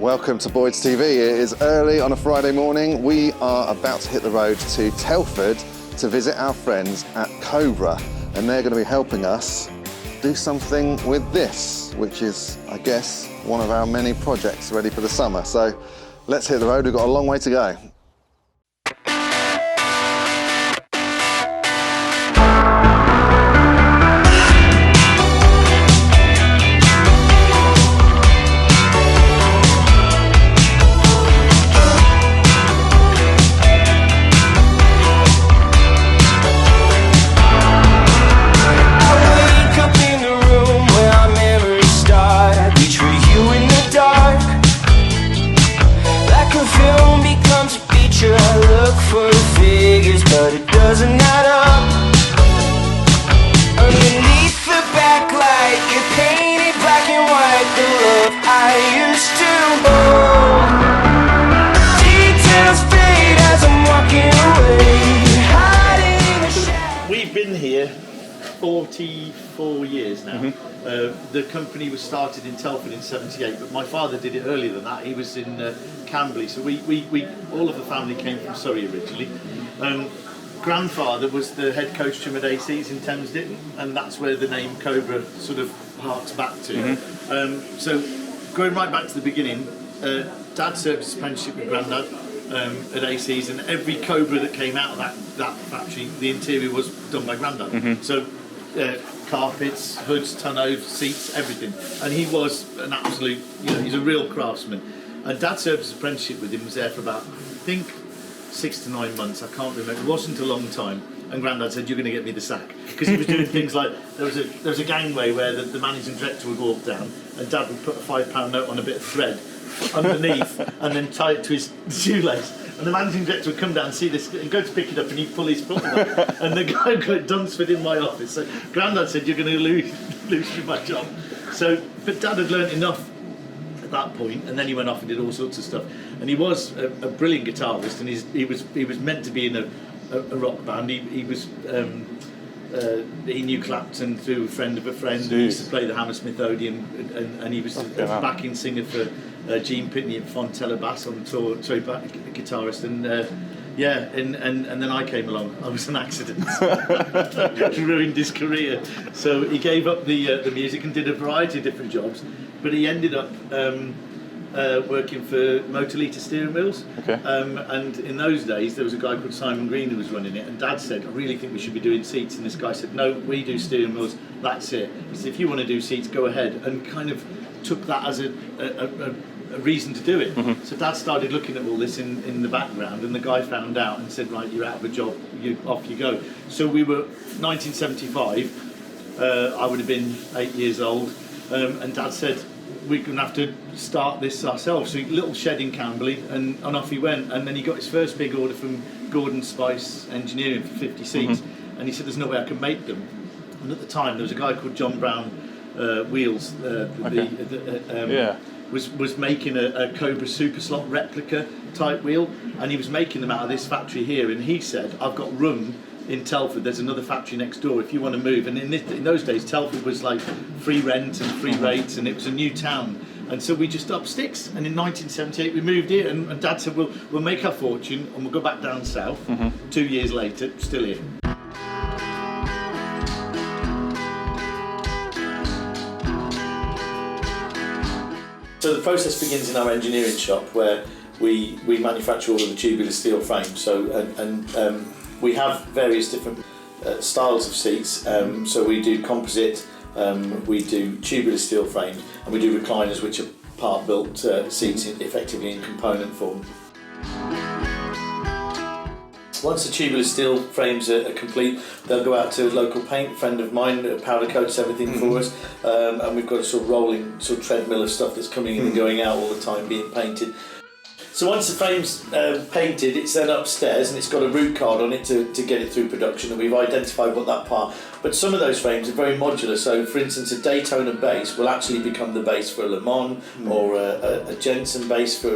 Welcome to Boyds TV. It is early on a Friday morning. We are about to hit the road to Telford to visit our friends at Cobra, and they're going to be helping us do something with this, which is, I guess, one of our many projects ready for the summer. So let's hit the road. We've got a long way to go. We've been here 44 years now. The company was started in Telford in '78, but my father did it earlier than that. He was in Camberley, so we all of the family came from Surrey originally. Grandfather was the head coach trim at AC's in Thames Ditton, and that's where the name Cobra sort of harks back to. So going right back to the beginning, Dad served his apprenticeship with Grandad at AC's, and every Cobra that came out of that factory, the interior was done by Grandad. So carpets, hoods, tonneaus, seats, everything. And he was an absolute, he's a real craftsman. And Dad served his apprenticeship with him, was there for about, I think, 6 to 9 months, I can't remember. It wasn't a long time. And Grandad said, "You're going to get me the sack," because he was doing things like there was a gangway where the managing director would walk down, and Dad would put a £5 note on a bit of thread underneath, and then tie it to his shoelace. And the managing director would come down and see this and go to pick it up, and he'd pull his foot up, and the guy got Dunsford in my office. So Grandad said, "You're going to lose my job." So, but Dad had learnt enough at that point, and then he went off and did all sorts of stuff. And he was a brilliant guitarist, and he was meant to be in a rock band. He knew Clapton through a friend of a friend. He used to play the Hammersmith Odeon, and he was a backing singer for Gene Pitney and Fontella Bass on tour, guitarist, and then I came along. I was an accident. Ruined his career. So he gave up the music and did a variety of different jobs, but he ended up working for Motor Litre steering wheels. And in those days there was a guy called Simon Green who was running it, and Dad said, "I really think we should be doing seats," and this guy said, "No, we do steering wheels, that's it." He said, "If you want to do seats, go ahead," and kind of took that as a reason to do it. So Dad started looking at all this in the background, and the guy found out and said, "Right, you're out of a job, off you go." So we were 1975, I would have been 8 years old, and Dad said, "We're going to have to start this ourselves." So little shed in Camberley, and off he went. And then he got his first big order from Gordon Spice Engineering for 50 seats, and he said, "There's no way I can make them." And at the time there was a guy called John Brown Wheels, was making a Cobra Super Slot replica type wheel, and he was making them out of this factory here. And he said, "I've got room in Telford, there's another factory next door if you want to move." And in those days Telford was like free rent and free rates, and it was a new town, and so we just upped sticks, and in 1978 we moved here, and Dad said, we'll make our fortune and we'll go back down south. 2 years later, still here. So the process begins in our engineering shop, where we manufacture all of the tubular steel frames. So and we have various different styles of seats. So we do composite, we do tubular steel frames, and we do recliners, which are part-built seats effectively in component form. Once the tubular steel frames are complete, they'll go out to a local paint friend of mine, powder coats everything for us, and we've got a sort of rolling treadmill of stuff that's coming in and going out all the time, being painted. So once the frame's painted, it's then upstairs, and it's got a route card on it to get it through production, and we've identified what that part. But some of those frames are very modular, so for instance a Daytona base will actually become the base for a Le Mans, or a Jensen base for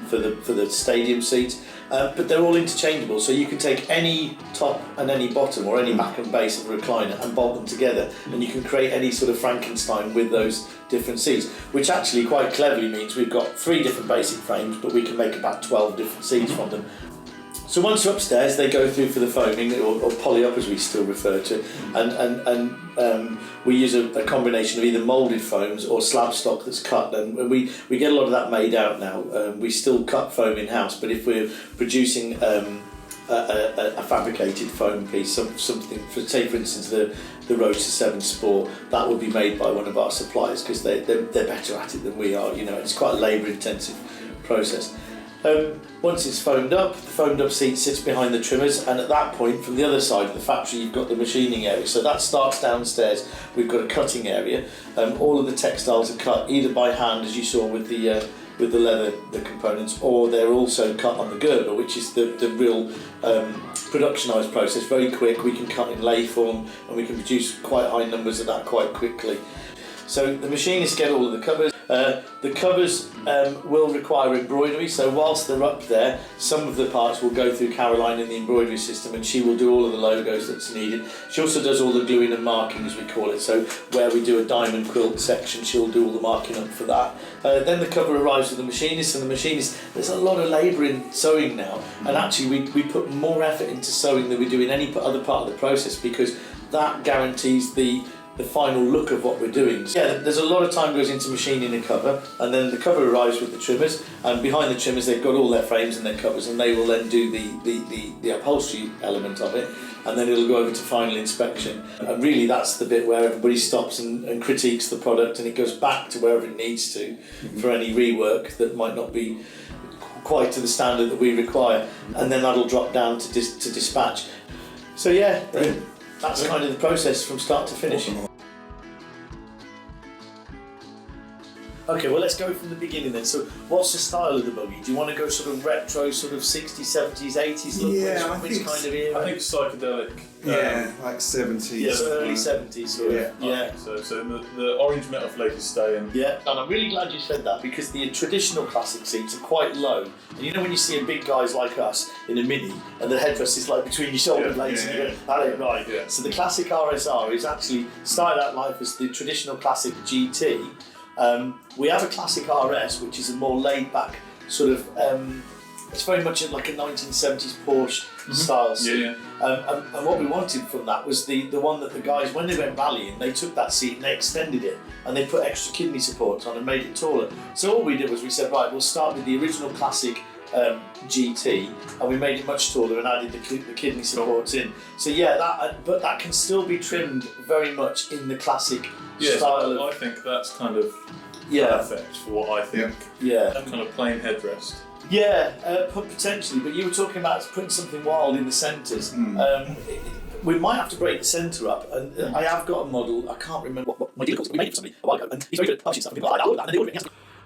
the stadium seats. but they're all interchangeable, so you can take any top and any bottom or any back and base of a recliner and bolt them together, and you can create any sort of Frankenstein with those different seats, which actually quite cleverly means we've got 3 different basic frames, but we can make about 12 different seats from them. So once you're upstairs, they go through for the foaming, or poly up as we still refer to, and we use a combination of either moulded foams or slab stock that's cut, and we get a lot of that made out now. We still cut foam in-house, but if we're producing a fabricated foam piece, something, say for instance the Roadster 7 Sport, that will be made by one of our suppliers because they're better at it than we are. You know, it's quite a labour-intensive process. Once it's foamed up, the foamed up seat sits behind the trimmers, and at that point from the other side of the factory you've got the machining area. So that starts downstairs. We've got a cutting area. All of the textiles are cut either by hand, as you saw with the leather, the components, or they're also cut on the Gerber, which is the real productionised process. Very quick, we can cut in lay form and we can produce quite high numbers of that quite quickly. So the machinists get all of the covers. The covers will require embroidery, so whilst they're up there, some of the parts will go through Caroline in the embroidery system, and she will do all of the logos that's needed. She also does all the gluing and marking, as we call it, so where we do a diamond quilt section, she'll do all the marking up for that. Then the cover arrives with the machinist, and the machinist, there's a lot of labour in sewing now, and actually we put more effort into sewing than we do in any other part of the process, because that guarantees the final look of what we're doing. So yeah, there's a lot of time goes into machining a cover, and then the cover arrives with the trimmers, and behind the trimmers they've got all their frames and their covers, and they will then do the upholstery element of it, and then it'll go over to final inspection. And really that's the bit where everybody stops and critiques the product, and it goes back to wherever it needs to for any rework that might not be quite to the standard that we require, and then that'll drop down to dispatch. So yeah, that's kind of the process from start to finish. Okay, well let's go from the beginning then. So what's the style of the buggy? Do you want to go sort of retro, sort of 60s, 70s, 80s look? Yeah, which kind of era? I think psychedelic. Yeah, like 70s. Yeah, so early 70s sort of. Yeah. So the orange metal flake is staying. Yeah, and I'm really glad you said that, because the traditional classic seats are quite low. And you know when you see big guys like us in a Mini and the headrest is like between your shoulder blades and you go, that ain't right. Yeah. So the classic RSR is actually started out life as the traditional classic GT. We have a classic RS, which is a more laid back sort of, it's very much like a 1970s Porsche style seat. And what we wanted from that was the one that the guys, when they went rallying, they took that seat and they extended it and they put extra kidney supports on and made it taller. So all we did was we said, right, we'll start with the original classic GT, and we made it much taller and added the kidney supports in. So yeah, but that can still be trimmed very much in the classic style. I think that's kind of perfect for what I think. Yeah. Kind of plain headrest. Yeah, potentially. But you were talking about putting something wild in the centres. We might have to break the centre up, and I have got a model. I can't remember what my dealer calls it. We made it for somebody a while ago, and he's very good at publishing stuff. And people are like, I'll do that, and they order it.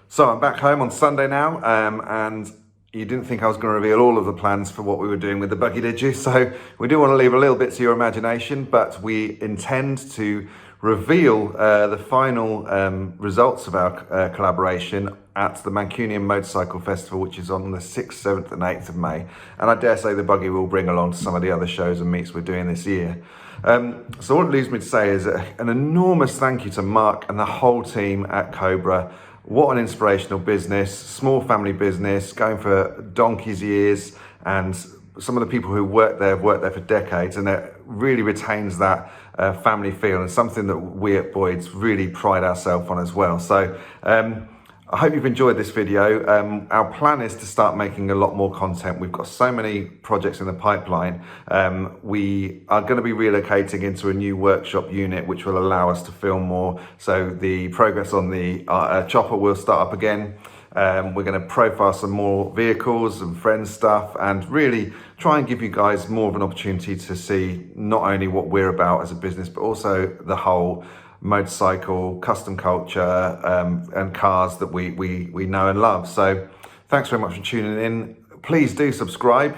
So I'm back home on Sunday now, and you didn't think I was going to reveal all of the plans for what we were doing with the buggy, did you? So we do want to leave a little bit to your imagination, but we intend to reveal the final results of our collaboration at the Mancunian Motorcycle Festival, which is on the 6th, 7th and 8th of May. And I dare say the buggy will bring along to some of the other shows and meets we're doing this year. So what it leaves me to say is an enormous thank you to Mark and the whole team at Cobra. What an inspirational business, small family business, going for donkey's years, and some of the people who work there have worked there for decades, and it really retains that family feel, and something that we at Boyds really pride ourselves on as well. So I hope you've enjoyed this video. Our plan is to start making a lot more content. We've got so many projects in the pipeline. We are going to be relocating into a new workshop unit, which will allow us to film more. So the progress on the chopper will start up again. We're going to profile some more vehicles and friends stuff, and really try and give you guys more of an opportunity to see not only what we're about as a business, but also the whole motorcycle, custom culture, and cars that we know and love. So thanks very much for tuning in. Please do subscribe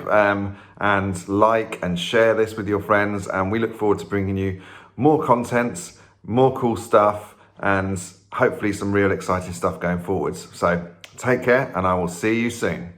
and like and share this with your friends, and we look forward to bringing you more content, more cool stuff, and hopefully some real exciting stuff going forwards. So take care, and I will see you soon.